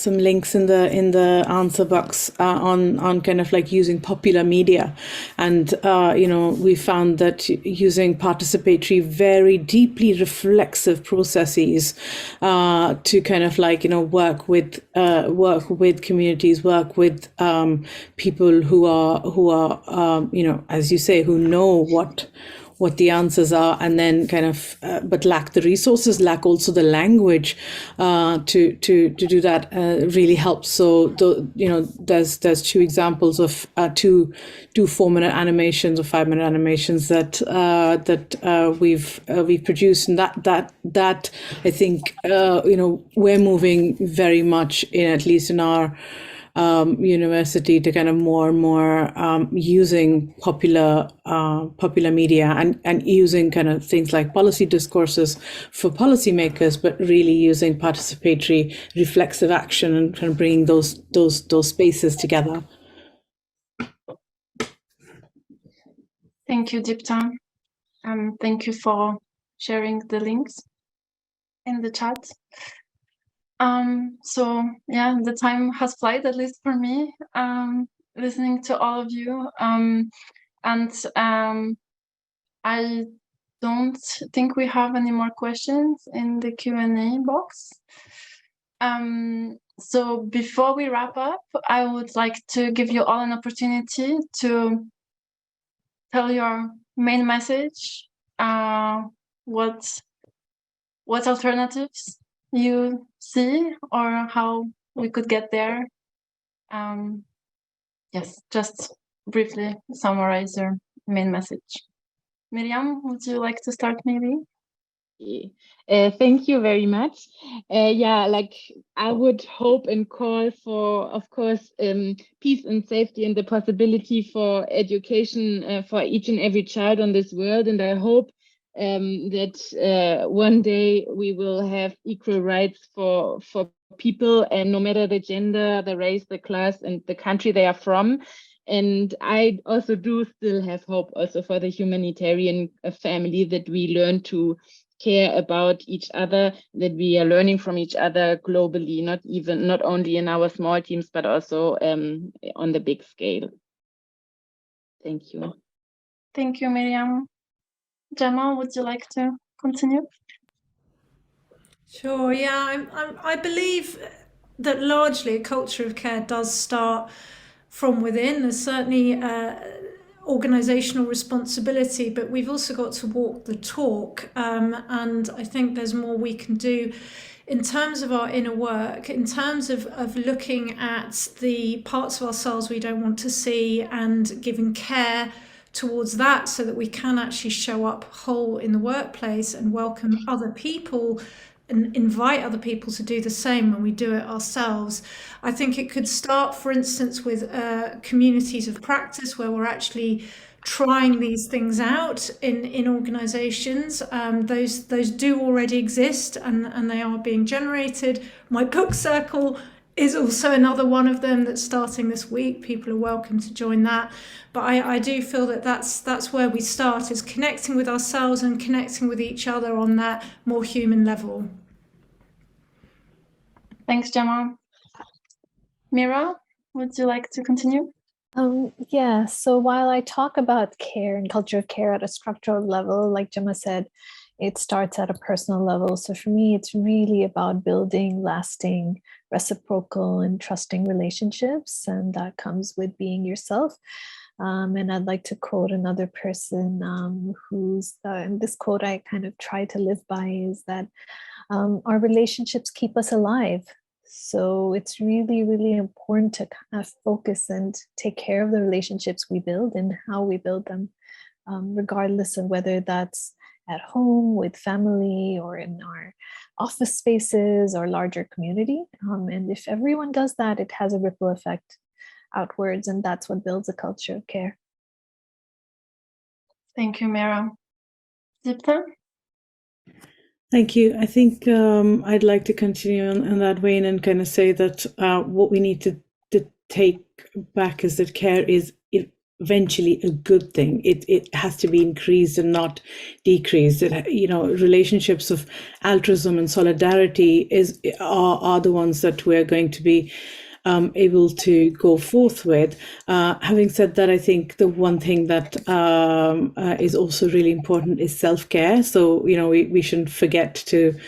links in the answer box on kind of like using popular media, and we found that using participatory, very deeply reflexive processes to kind of like work with communities, work with people who are as you say, who know what the answers are, and then kind of but lack the resources, lack also the language to do that, really helps. So there's two examples of two 4-minute animations or 5-minute animations that we've produced, and that I think we're moving very much in, at least in our university, to kind of more and more using popular media and using kind of things like policy discourses for policymakers, but really using participatory reflexive action and kind of bringing those spaces together. Thank you, Deepta. Thank you for sharing the links in the chat. So yeah, the time has flied, at least for me, listening to all of you. And I don't think we have any more questions in the Q&A box. So before we wrap up, I would like to give you all an opportunity to tell your main message, what alternatives you see, or how we could get there. Yes, just briefly summarize your main message. Miriam, would you like to start maybe? Thank you very much. Like I would hope and call for, of course, peace and safety and the possibility for education for each and every child on this world. And I hope that one day we will have equal rights for people, and no matter the gender, the race, the class, and the country they are from. And I also do still have hope also for the humanitarian family, that we learn to care about each other, that we are learning from each other globally, not only in our small teams, but also on the big scale. Thank you. Thank you, Miriam. Gemma, would you like to continue? Sure, yeah, I believe that largely a culture of care does start from within. There's certainly organizational responsibility, but we've also got to walk the talk, and I think there's more we can do in terms of our inner work, in terms of looking at the parts of ourselves we don't want to see and giving care towards that, so that we can actually show up whole in the workplace and welcome other people and invite other people to do the same when we do it ourselves. I think it could start, for instance, with communities of practice where we're actually trying these things out in organizations. Those do already exist, and they are being generated. My book circle is also another one of them that's starting this week. People are welcome to join that. But I do feel that that's where we start, is connecting with ourselves and connecting with each other on that more human level. Thanks, Gemma. Meera, would you like to continue? Yeah, so while I talk about care and culture of care at a structural level, like Gemma said, it starts at a personal level. So for me, it's really about building lasting, reciprocal, and trusting relationships. And that comes with being yourself. And I'd like to quote another person who's, and this quote I kind of try to live by, is that our relationships keep us alive. So it's really, really important to kind of focus and take care of the relationships we build and how we build them, regardless of whether that's at home, with family, or in our office spaces or larger community. And if everyone does that, it has a ripple effect outwards, and that's what builds a culture of care. Thank you, Meera. Deepta? Thank you. I think I'd like to continue in that vein and kind of say that what we need to take back is that care is eventually a good thing. It has to be increased and not decreased. Relationships of altruism and solidarity are the ones that we're going to be able to go forth with. Having said that, I think the one thing that is also really important is self-care. So, we shouldn't forget to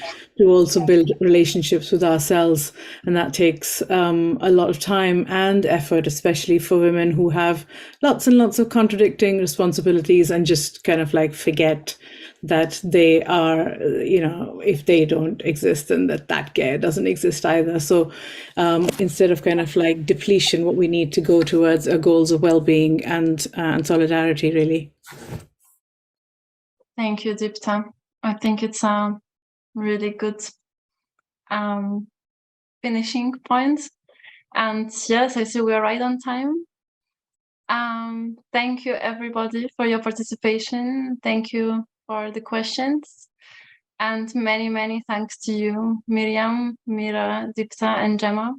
also build relationships with ourselves. And that takes a lot of time and effort, especially for women who have lots and lots of contradicting responsibilities and just kind of like forget that they are, if they don't exist, then that care doesn't exist either. So instead of kind of like depletion, what we need to go towards are goals of well-being and solidarity, really. Thank you, Deepta. I think it's a really good finishing point. And yes, I see we're right on time. Thank you, everybody, for your participation. Thank you for the questions. And many, many thanks to you, Miriam, Meera, Deepta, and Gemma.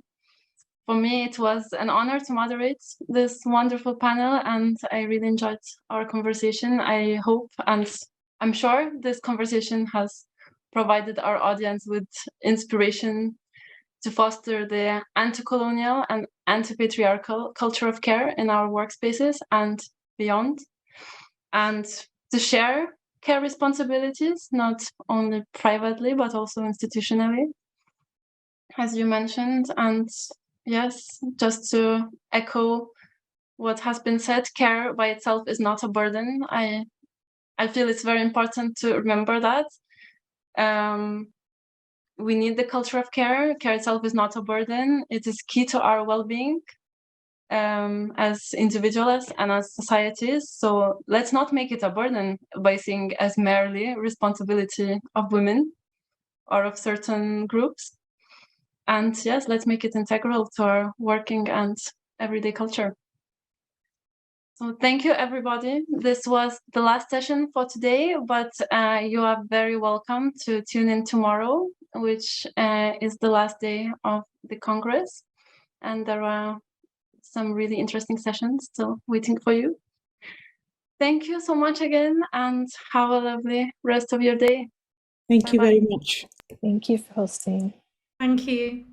For me, it was an honor to moderate this wonderful panel, and I really enjoyed our conversation. I hope, and I'm sure, this conversation has provided our audience with inspiration to foster the anti-colonial and anti-patriarchal culture of care in our workspaces and beyond, and to share care responsibilities, not only privately, but also institutionally, as you mentioned. And yes, just to echo what has been said, care by itself is not a burden. I feel it's very important to remember that. We need the culture of care. Care itself is not a burden. It is key to our well-being as individuals and as societies. So let's not make it a burden by seeing as merely responsibility of women or of certain groups. And yes, let's make it integral to our working and everyday culture. So thank you, everybody. This was the last session for today, but you are very welcome to tune in tomorrow, which is the last day of the Congress. And there are some really interesting sessions still waiting for you. Thank you so much again, and have a lovely rest of your day. Thank you very much. Thank you for hosting. Thank you.